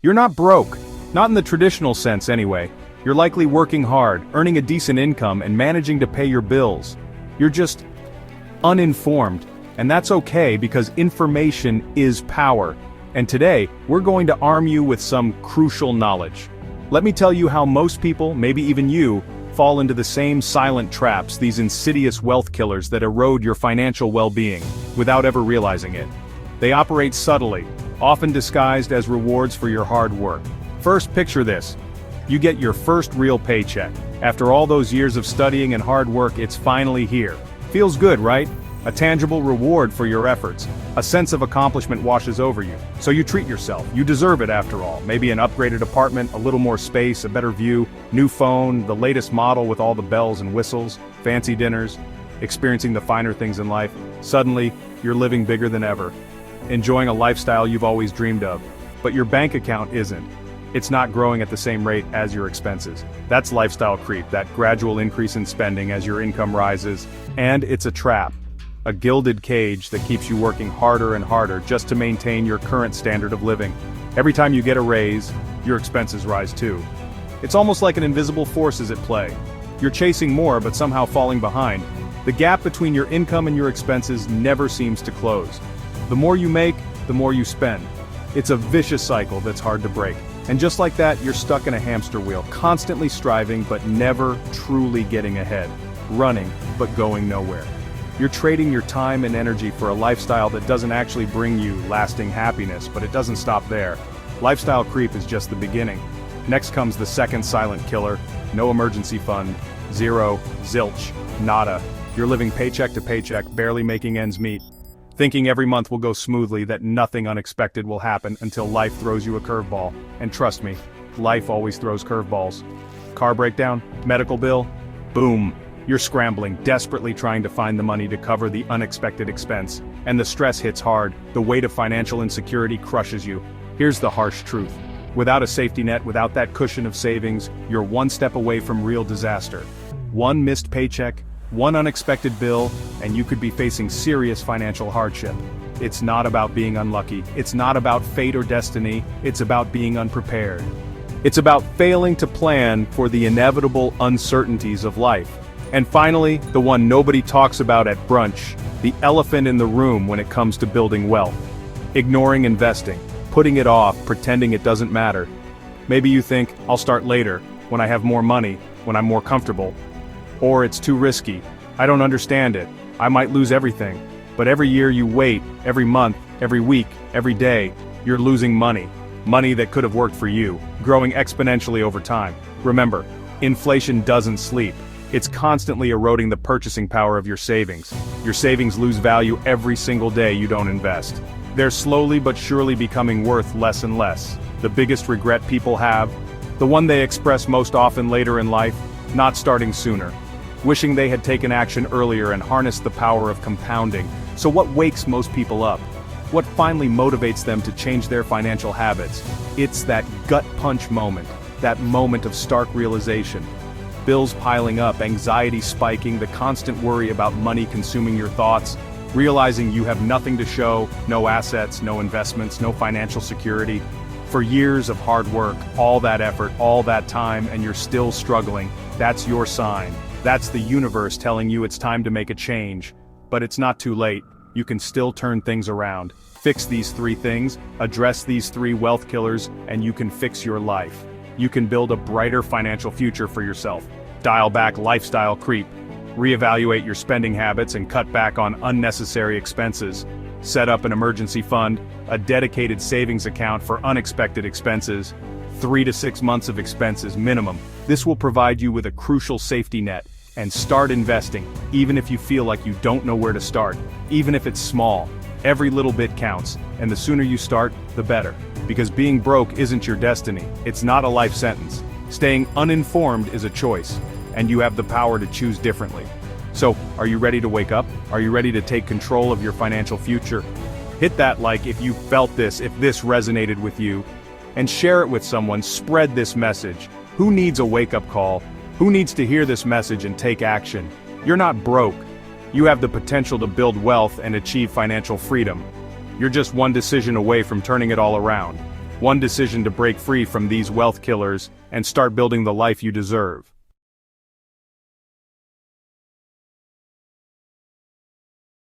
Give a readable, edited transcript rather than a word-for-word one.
You're not broke. Not in the traditional sense anyway. You're likely working hard, earning a decent income, and managing to pay your bills. You're just uninformed. And that's okay because information is power. And today, we're going to arm you with some crucial knowledge. Let me tell you how most people, maybe even you, fall into the same silent traps, these insidious wealth killers that erode your financial well-being, without ever realizing it. They operate subtly, often disguised as rewards for your hard work. First, picture this. You get your first real paycheck. After all those years of studying and hard work, it's finally here. Feels good, right? A tangible reward for your efforts. A sense of accomplishment washes over you. So you treat yourself. You deserve it after all. Maybe an upgraded apartment, a little more space, a better view, new phone, the latest model with all the bells and whistles, fancy dinners, experiencing the finer things in life. Suddenly, you're living bigger than ever. Enjoying a lifestyle you've always dreamed of. But your bank account isn't. It's not growing at the same rate as your expenses. That's lifestyle creep, that gradual increase in spending as your income rises. And it's a trap. A gilded cage that keeps you working harder and harder just to maintain your current standard of living. Every time you get a raise, your expenses rise too. It's almost like an invisible force is at play. You're chasing more but somehow falling behind. The gap between your income and your expenses never seems to close. The more you make, the more you spend. It's a vicious cycle that's hard to break. And just like that, you're stuck in a hamster wheel, constantly striving but never truly getting ahead. Running, but going nowhere. You're trading your time and energy for a lifestyle that doesn't actually bring you lasting happiness, but it doesn't stop there. Lifestyle creep is just the beginning. Next comes the second silent killer. No emergency fund. Zero. Zilch. Nada. You're living paycheck to paycheck, barely making ends meet. Thinking every month will go smoothly, that nothing unexpected will happen until life throws you a curveball. And trust me, life always throws curveballs. Car breakdown? Medical bill? Boom. You're scrambling, desperately trying to find the money to cover the unexpected expense. And the stress hits hard, the weight of financial insecurity crushes you. Here's the harsh truth. Without a safety net, without that cushion of savings, you're one step away from real disaster. One missed paycheck, one unexpected bill, and you could be facing serious financial hardship. It's not about being unlucky. It's not about fate or destiny. It's about being unprepared. It's about failing to plan for the inevitable uncertainties of life. And finally, the one nobody talks about at brunch, the elephant in the room when it comes to building wealth. Ignoring investing, putting it off, pretending it doesn't matter. Maybe you think, I'll start later, when I have more money, when I'm more comfortable. Or it's too risky, I don't understand it, I might lose everything. But every year you wait, every month, every week, every day, you're losing money. Money that could have worked for you, growing exponentially over time. Remember, inflation doesn't sleep. It's constantly eroding the purchasing power of your savings. Your savings lose value every single day you don't invest. They're slowly but surely becoming worth less and less. The biggest regret people have, the one they express most often later in life, not starting sooner. Wishing they had taken action earlier and harnessed the power of compounding. So what wakes most people up? What finally motivates them to change their financial habits? It's that gut punch moment, that moment of stark realization. Bills piling up, anxiety spiking, the constant worry about money consuming your thoughts, realizing you have nothing to show, no assets, no investments, no financial security. For years of hard work, all that effort, all that time, and you're still struggling, that's your sign. That's the universe telling you it's time to make a change. But it's not too late. You can still turn things around. Fix these three things, address these three wealth killers, and you can fix your life. You can build a brighter financial future for yourself. Dial back lifestyle creep. Reevaluate your spending habits and cut back on unnecessary expenses. Set up an emergency fund, a dedicated savings account for unexpected expenses. 3 to 6 months of expenses minimum. This will provide you with a crucial safety net. And start investing, even if you feel like you don't know where to start. Even if it's small. Every little bit counts, and the sooner you start, the better. Because being broke isn't your destiny. It's not a life sentence. Staying uninformed is a choice, and you have the power to choose differently. So, are you ready to wake up? Are you ready to take control of your financial future? Hit that like if you felt this, if this resonated with you, and share it with someone. Spread this message. Who needs a wake-up call? Who needs to hear this message and take action? You're not broke. You have the potential to build wealth and achieve financial freedom. You're just one decision away from turning it all around. One decision to break free from these wealth killers and start building the life you deserve.